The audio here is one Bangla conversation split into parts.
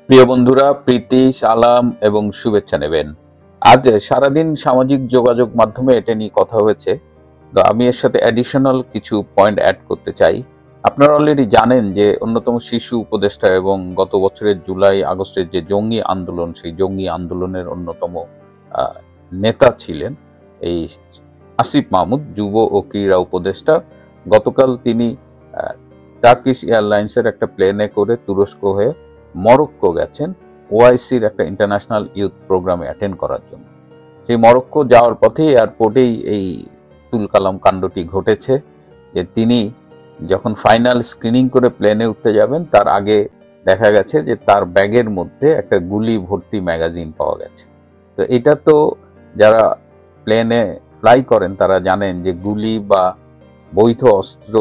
প্রিয় বন্ধুরা, প্রীতি, সালাম এবং শুভেচ্ছা নেবেন। আজ সারাদিন সামাজিক যোগাযোগ মাধ্যমে এটা নিয়ে কথা হয়েছে, তো আমি এর সাথে অ্যাডিশনাল কিছু পয়েন্ট অ্যাড করতে চাই। আপনারা অলরেডি জানেন যে অন্যতম শিশু উপদেষ্টা এবং গত বছরের জুলাই আগস্টের যে জঙ্গি আন্দোলন, সেই জঙ্গি আন্দোলনের অন্যতম নেতা ছিলেন এই আসিফ মাহমুদ, যুব ও ক্রীড়া উপদেষ্টা। গতকাল তিনি টার্কিশ এয়ারলাইন্সের একটা প্লেনে করে তুরস্ক হয়ে মরক্কো গেছেন ওআইসির একটা ইন্টারন্যাশনাল ইউথ প্রোগ্রামে অ্যাটেন্ড করার জন্য। সেই মরক্কো যাওয়ার পথে এয়ারপোর্টেই এই তুলকালাম কাণ্ডটি ঘটেছে যে তিনি যখন ফাইনাল স্ক্রিনিং করে প্লেনে উঠতে যাবেন তার আগে দেখা গেছে যে তার ব্যাগের মধ্যে একটা গুলি ভর্তি ম্যাগাজিন পাওয়া গেছে। তো এটা তো যারা প্লেনে ফ্লাই করেন তারা জানেন যে গুলি বা বৈধ অস্ত্র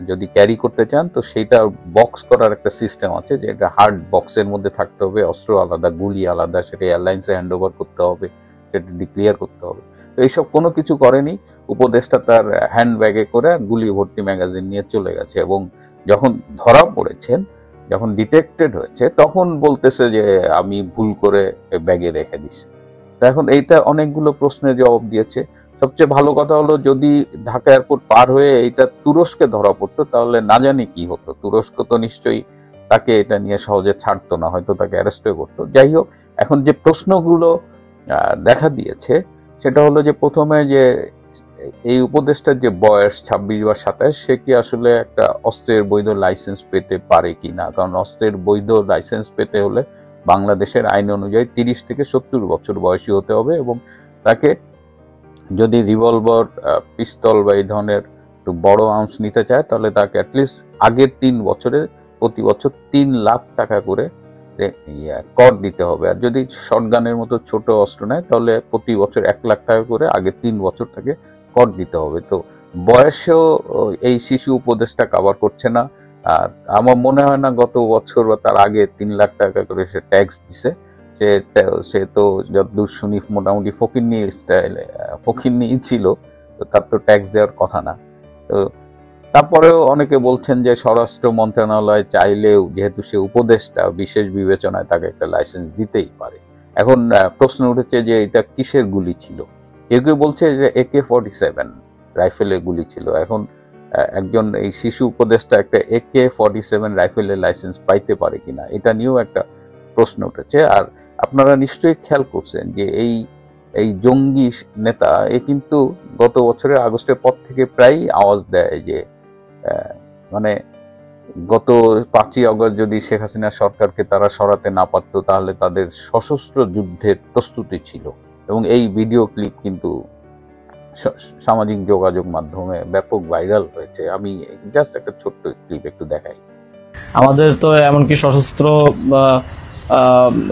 যদি ক্যারি করতে চান তো সেটা বক্স করার একটা সিস্টেম আছে, যে এটা হার্ড বক্সের মধ্যে থাকতে হবে, অস্ত্র আলাদা, গুলি আলাদা, সেটা এয়ারলাইন্সে হ্যান্ড ওভার করতে হবে, সেটা ডিক্লিয়ার করতে হবে। তো এইসব কোনো কিছু করেনি, উপদেষ্টা তার হ্যান্ড ব্যাগে করে গুলি ভর্তি ম্যাগাজিন নিয়ে চলে গেছে এবং যখন ধরা পড়েছেন, যখন ডিটেক্টেড হয়েছে, তখন বলতেছে যে আমি ভুল করে ব্যাগে রেখে দিছি। তো এখন এইটা অনেকগুলো প্রশ্নের জবাব দিয়েছে। সবচেয়ে ভালো কথা হলো যদি ঢাকা এয়ারপোর্ট পার হয়ে এটা তুরস্কে ধরা পড়তো তাহলে না জানি কি হতো। তুরস্ক তো নিশ্চয়ই তাকে এটা নিয়ে সহজে ছাড়তো না, হয়তো তাকে অ্যারেস্টও করতো। যাই হোক, এখন যে প্রশ্নগুলো দেখা দিয়েছে সেটা হলো যে প্রথমে যে এই উপদেষ্টার যে বয়স 26 বা 27, সে কি আসলে একটা অস্ত্রের বৈধ লাইসেন্স পেতে পারে কিনা, কারণ অস্ত্রের বৈধ লাইসেন্স পেতে হলে বাংলাদেশের আইন অনুযায়ী 30 থেকে 70 বছর বয়সী হতে হবে এবং তাকে যদি রিভলভার, পিস্তল বা এই ধরনের একটু বড় আর্মস নিতে চায় তাহলে তাকে অ্যাটলিস্ট আগের 3 বছরে প্রতি বছর 3 লাখ টাকা করে কর দিতে হবে। আর যদি শটগানের মতো ছোট অস্ত্র নেয় তাহলে প্রতি বছর 1 লাখ টাকা করে আগের 3 বছর তাকে কর দিতে হবে। তো বয়সেও এই শিশু উপদেশটা কভার করছে না। আর আমার মনে হয় না গত বছর বা তার আগে 3 লাখ টাকা করে সে ট্যাক্স দিছে। সে তো যতদূর শুনি মোটামুটি ফকিন্নি স্টাইলে ফকিন্নি ছিল, তো তার তো ট্যাক্স দেওয়ার কথা না। তো তারপরেও অনেকে বলছেন যে স্বরাষ্ট্র মন্ত্রণালয় চাইলেও যেহেতু সে উপদেষ্টা, বিশেষ বিবেচনায় তাকে একটা লাইসেন্স দিতেই পারে। এখন প্রশ্ন উঠেছে যে এটা কিসের গুলি ছিল। কেউ কেউ বলছে যে AK-47 রাইফেলের গুলি ছিল। এখন একজন এই শিশু উপদেষ্টা একটা AK-47 রাইফেলের লাইসেন্স পাইতে পারে কিনা, এটা নিয়েও একটা প্রশ্ন উঠেছে। আর আপনারা নিশ্চয়ই খেয়াল করছেন যে এই জঙ্গি নেতা কিন্তু গত বছরের আগস্টের পর থেকে প্রায় আওয়াজ দেয় যে মানে গত 5ই আগস্ট যদি শেখ হাসিনা সরকারকে তারা সরাতে না পারত তাহলে তাদের সশস্ত্র যুদ্ধের প্রস্তুতি ছিল। এবং এই ভিডিও ক্লিপ কিন্তু সামাজিক যোগাযোগ মাধ্যমে ব্যাপক ভাইরাল হয়েছে। আমি জাস্ট একটা ছোট্ট ক্লিপ একটু দেখাই। আমাদের তো এমনকি সশস্ত্র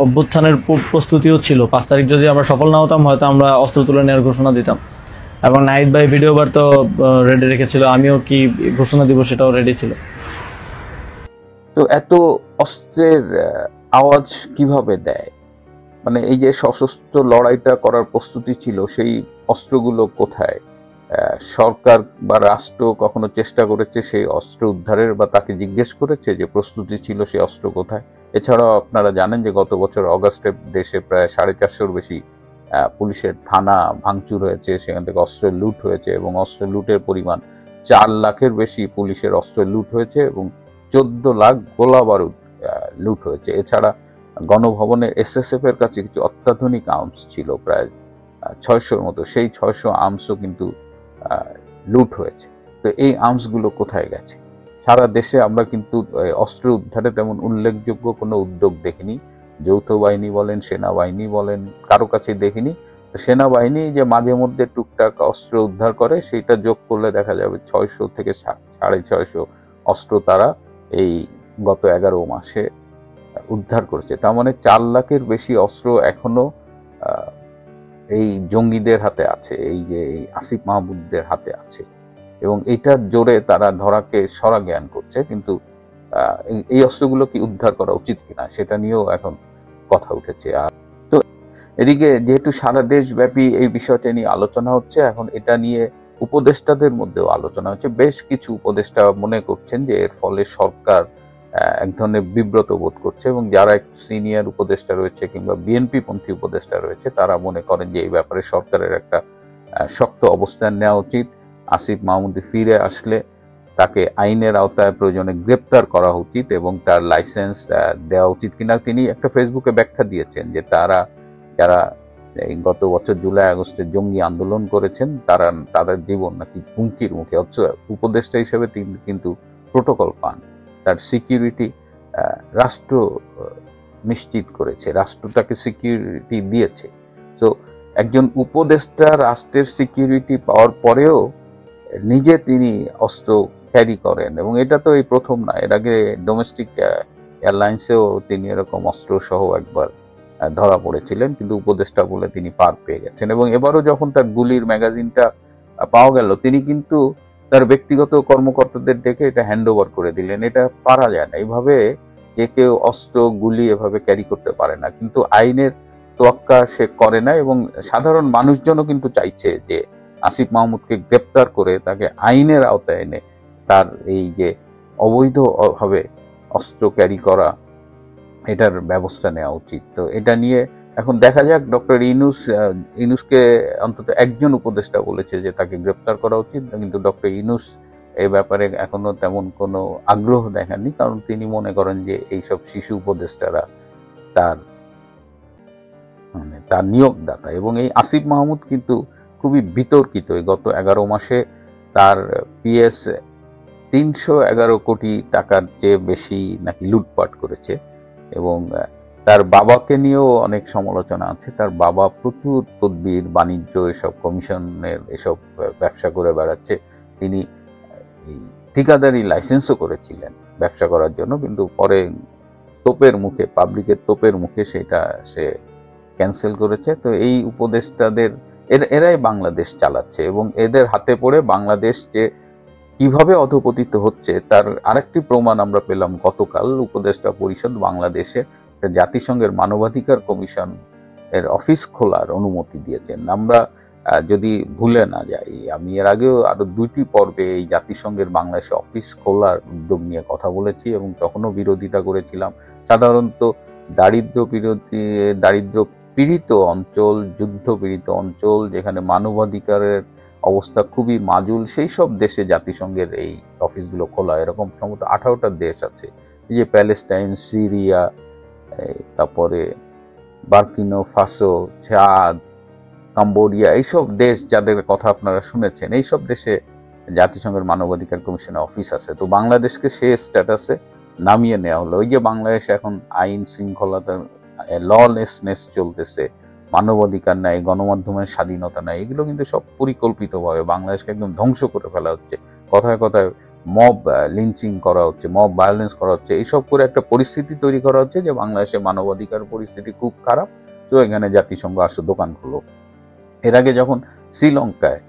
অভ্যুত্থানের প্রস্তুতিও ছিল। 5 তারিখ যদি আমরা সফল না হতাম হয়তো আমরা অস্ত্র তুলে নেওয়ার ঘোষণা দিতাম, এবং নাইট বাই ভিডিওবার তো রেডি রেখেছিল, আমিও কি ঘোষণা দিব সেটাও রেডি ছিল। তো এত অস্ত্রের আওয়াজ কিভাবে দেয়? মানে এই যে সশস্ত্র লড়াইটা করার প্রস্তুতি ছিল, সেই অস্ত্রগুলো কোথায়? সরকার বা রাষ্ট্র কখনো চেষ্টা করেছে সেই অস্ত্র উদ্ধারের, বা তাকে জিজ্ঞেস করেছে যে প্রস্তুতি ছিল সেই অস্ত্র কোথায়? এছাড়াও আপনারা জানেন যে গত বছর অগাস্টে দেশে প্রায় 450-র বেশি পুলিশের থানা ভাঙচুর হয়েছে, সেখান থেকে অস্ত্রের লুট হয়েছে এবং অস্ত্রের লুটের পরিমাণ 4 লাখের বেশি পুলিশের অস্ত্রের লুট হয়েছে এবং 14 লাখ গোলা বারুদ লুট হয়েছে। এছাড়া গণভবনের SSF এর কাছে কিছু অত্যাধুনিক আর্মস ছিল, প্রায় 600-র মতো, সেই 600 আর্মসও কিন্তু লুট হয়েছে। তো এই আর্মসগুলো কোথায় গেছে? সারা দেশে আমরা কিন্তু অস্ত্র উদ্ধারে তেমন উল্লেখযোগ্য কোনো উদ্যোগ দেখিনি। যৌথ বাহিনী বলেন, সেনাবাহিনী বলেন, কারো কাছে দেখিনি। সেনাবাহিনী যে মাঝে মধ্যে টুকটাক অস্ত্র উদ্ধার করে সেটা যোগ করলে দেখা যাবে 600 থেকে 650 অস্ত্র তারা এই গত 11 মাসে উদ্ধার করেছে। তার মানে 4 লাখের বেশি অস্ত্র এখনো এই জঙ্গিদের হাতে আছে, এই যে আসিফ মাহমুদদের হাতে আছে, এবং এইটার জোরে তারা ধরাকে সরা জ্ঞান করছে। কিন্তু এই অস্ত্রগুলো কি উদ্ধার করা উচিত কিনা সেটা নিয়েও এখন কথা উঠেছে। আর তো এদিকে যেহেতু সারা দেশব্যাপী এই বিষয়টা নিয়ে আলোচনা হচ্ছে, এখন এটা নিয়ে উপদেষ্টাদের মধ্যেও আলোচনা হচ্ছে। বেশ কিছু উপদেষ্টা মনে করছেন যে এর ফলে সরকার এক ধরনের বিব্রত বোধ করছে, এবং যারা একটু সিনিয়র উপদেষ্টা রয়েছে কিংবা বিএনপি পন্থী উপদেষ্টা রয়েছে তারা মনে করেন যে এই ব্যাপারে সরকারের একটা শক্ত অবস্থান নেওয়া উচিত। আসিফ মাহমুদ ফিরে আসলে তাকে আইনের আওতায় প্রয়োজনে গ্রেপ্তার করা উচিত এবং তার লাইসেন্স দেওয়া উচিত কিনা। তিনি একটা ফেসবুকে ব্যাখ্যা দিয়েছেন যে যারা এই গত বছর জুলাই আগস্টে জঙ্গি আন্দোলন করেছেন তাদের জীবন নাকি হুমকির মুখে। অথচ উপদেষ্টা হিসেবে তিনি কিন্তু প্রোটোকল পান, তার সিকিউরিটি রাষ্ট্র নিশ্চিত করেছে, রাষ্ট্র তাকে সিকিউরিটি দিয়েছে। তো একজন উপদেষ্টা রাষ্ট্রের সিকিউরিটি পাওয়ার পরেও নিজে তিনি অস্ত্র ক্যারি করেন, এবং এটা তো এই প্রথম না, এর আগে ডোমেস্টিক এয়ারলাইন্সেও তিনি এরকম অস্ত্র সহ একবার ধরা পড়েছিলেন, কিন্তু উপদেষ্টা বলে তিনি পার পেয়ে গেছেন। এবং এবারও যখন তার গুলির ম্যাগাজিনটা পাওয়া গেল, তিনি কিন্তু তার ব্যক্তিগত কর্মকর্তাদের ডেকে এটা হ্যান্ড ওভার করে দিলেন। এটা পারা যায় না, এইভাবে যে কেউ অস্ত্র গুলি এভাবে ক্যারি করতে পারে না, কিন্তু আইনের তোয়াক্কা সে করে না। এবং সাধারণ মানুষজনও কিন্তু চাইছে যে আসিফ মাহমুদকে গ্রেপ্তার করে তাকে আইনের আওতায় এনে তার এই যে অবৈধভাবে অস্ত্র ক্যারি করা এটার ব্যবস্থা নেওয়া উচিত। তো এটা নিয়ে এখন দেখা যাক। ডক্টর ইউনূসকে অন্তত একজন উপদেষ্টা বলেছে যে তাকে গ্রেপ্তার করা উচিত, কিন্তু ডক্টর ইউনূস এই ব্যাপারে এখনো তেমন কোনো আগ্রহ দেখাননি, কারণ তিনি মনে করেন যে এইসব শিশু উপদেষ্টারা তার নিয়োগদাতা। এবং এই আসিফ মাহমুদ কিন্তু খুবই বিতর্কিত। গত 11 মাসে তার পিএস 311 কোটি টাকার চেয়ে বেশি নাকি লুটপাট করেছে, এবং তার বাবাকে নিয়েও অনেক সমালোচনা আছে। তার বাবা প্রচুর তদবির, বাণিজ্য, এসব কমিশনের এসব ব্যবসা করে বেড়াচ্ছে। তিনি ঠিকাদারি লাইসেন্সও করেছিলেন ব্যবসা করার জন্য, কিন্তু পরে পাবলিকের তোপের মুখে সেটা সে ক্যান্সেল করেছে। তো এই উপদেষ্টাদের এরাই বাংলাদেশ চালাচ্ছে, এবং এদের হাতে পড়ে বাংলাদেশ যে কিভাবে অধপতিত হচ্ছে তার আরেকটি প্রমাণ আমরা পেলাম গতকাল। উপদেষ্টা পরিষদ বাংলাদেশে জাতিসংঘের মানবাধিকার কমিশন এর অফিস খোলার অনুমতি দিয়েছেন। আমরা যদি ভুলে না যাই, আমি এর আগেও আরো 2টি পর্বে এই জাতিসংঘের বাংলাদেশে অফিস খোলার উদ্যোগ নিয়ে কথা বলেছি, এবং তখনও বিরোধিতা করেছিলাম। সাধারণত দারিদ্র পীড়িত অঞ্চল, যুদ্ধ পীড়িত অঞ্চল, যেখানে মানবাধিকারের অবস্থা খুবই মাজুল, সেই সব দেশে জাতিসংঘের এই অফিসগুলো খোলা। এরকম সম্ভবত 18টা দেশ আছে, এই যে প্যালেস্টাইন, সিরিয়া, তারপরে বার্কিনো ফাসো, চাদ, কাম্বোডিয়া, এইসব দেশ যাদের কথা আপনারা শুনেছেন, এইসব দেশে জাতিসংঘের মানবাধিকার কমিশনের অফিস আছে। তো বাংলাদেশকে সে স্ট্যাটাসে নামিয়ে নেওয়া হলো। ওই যে বাংলাদেশে এখন আইন শৃঙ্খলাতার ললেসনেস চলতেছে, মানবাধিকার নাই, গণমাধ্যমের স্বাধীনতা নাই, এগুলো কিন্তু সব পরিকল্পিতভাবে বাংলাদেশকে একদম ধ্বংস করে ফেলা হচ্ছে। কথায় কথায় মব লিঞ্চিং করা হচ্ছে, মব ভায়োলেন্স করা হচ্ছে, এইসব করে একটা পরিস্থিতি তৈরি করা হচ্ছে যে বাংলাদেশে মানবাধিকার পরিস্থিতি খুব খারাপ। তো এখানে জাতিসংঘ আসো দোকান খুলো। এর আগে যখন শ্রীলঙ্কায়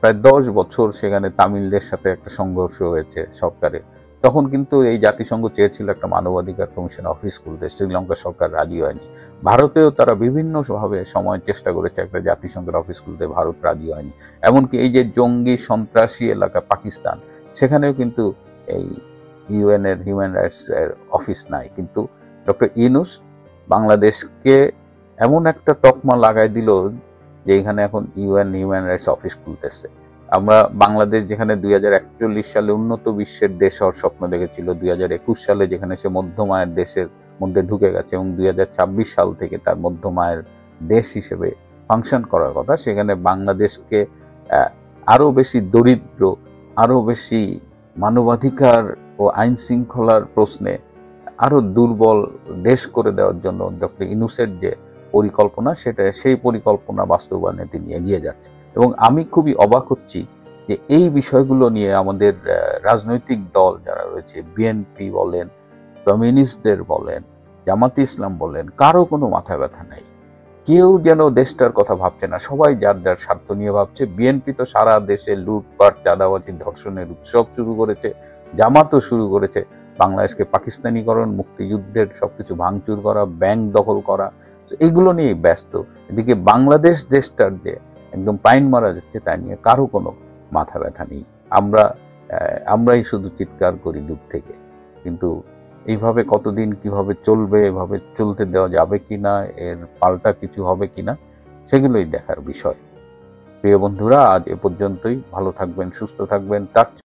প্রায় 10 বছর সেখানে তামিলদের সাথে একটা সংঘর্ষ হয়েছে সরকারের, তখন কিন্তু এই জাতিসংঘ চেয়েছিল একটা মানবাধিকার কমিশন অফিস খুলতে, শ্রীলঙ্কা সরকার রাজি হয়নি। ভারতেও তারা বিভিন্নভাবে সময় চেষ্টা করেছে একটা জাতিসংঘের অফিস খুলতে, ভারত রাজি হয়নি। এমনকি এই যে জঙ্গি সন্ত্রাসী এলাকা পাকিস্তান, সেখানেও কিন্তু এই ইউএন এর হিউম্যান রাইটস এর অফিস নাই। কিন্তু ডক্টর ইউনূস বাংলাদেশকে এমন একটা তকমা লাগাই দিল যে এখানে এখন ইউএন হিউম্যান রাইটস অফিস খুলতেছে। আমরা বাংলাদেশ যেখানে 2041 সালে উন্নত বিশ্বের দেশ হওয়ার স্বপ্ন দেখেছিল, 2021 সালে যেখানে সে মধ্যম আয়ের দেশের মধ্যে ঢুকে গেছে, এবং 2026 সাল থেকে তার মধ্যম আয়ের দেশ হিসেবে ফাংশন করার কথা, সেখানে বাংলাদেশকে আরো বেশি দরিদ্র, আরো বেশি মানবাধিকার ও আইন শৃঙ্খলার প্রশ্নে আরো দুর্বল দেশ করে দেওয়ার জন্য ডক্টর ইউনূসের যে পরিকল্পনা, সেই পরিকল্পনা বাস্তবায়নে তিনি এগিয়ে যাচ্ছে। এবং আমি খুবই অবাক হচ্ছি যে এই বিষয়গুলো নিয়ে আমাদের রাজনৈতিক দল যারা রয়েছে, বিএনপি বলেন, কমিউনিস্টদের বলেন, জামাতে ইসলাম বলেন, কারো কোনো মাথা ব্যথা নাই। কেউ যেন দেশটার কথা ভাবছে না, সবাই যার যার স্বার্থ নিয়ে ভাবছে। বিএনপি তো সারা দেশে লুটপাট, চাঁদাবাজি, ধর্ষণের উৎসব শুরু করেছে, জামাতও শুরু করেছে বাংলাদেশকে পাকিস্তানিকরণ, মুক্তিযুদ্ধের সবকিছু ভাঙচুর করা, ব্যাংক দখল করা, এগুলো নিয়ে ব্যস্ত। এদিকে বাংলাদেশ দেশটার যে একদম পাইন মারা যাচ্ছে তা নিয়ে কারো কোনো মাথা ব্যথা নেই। আমরাই শুধু চিৎকার করি দূর থেকে, কিন্তু এইভাবে কতদিন কিভাবে চলবে, এভাবে চলতে দেওয়া যাবে কিনা, এর পাল্টা কিছু হবে কিনা, সেগুলোই দেখার বিষয়। প্রিয় বন্ধুরা, আজ এ পর্যন্তই। ভালো থাকবেন, সুস্থ থাকবেন। টাটা।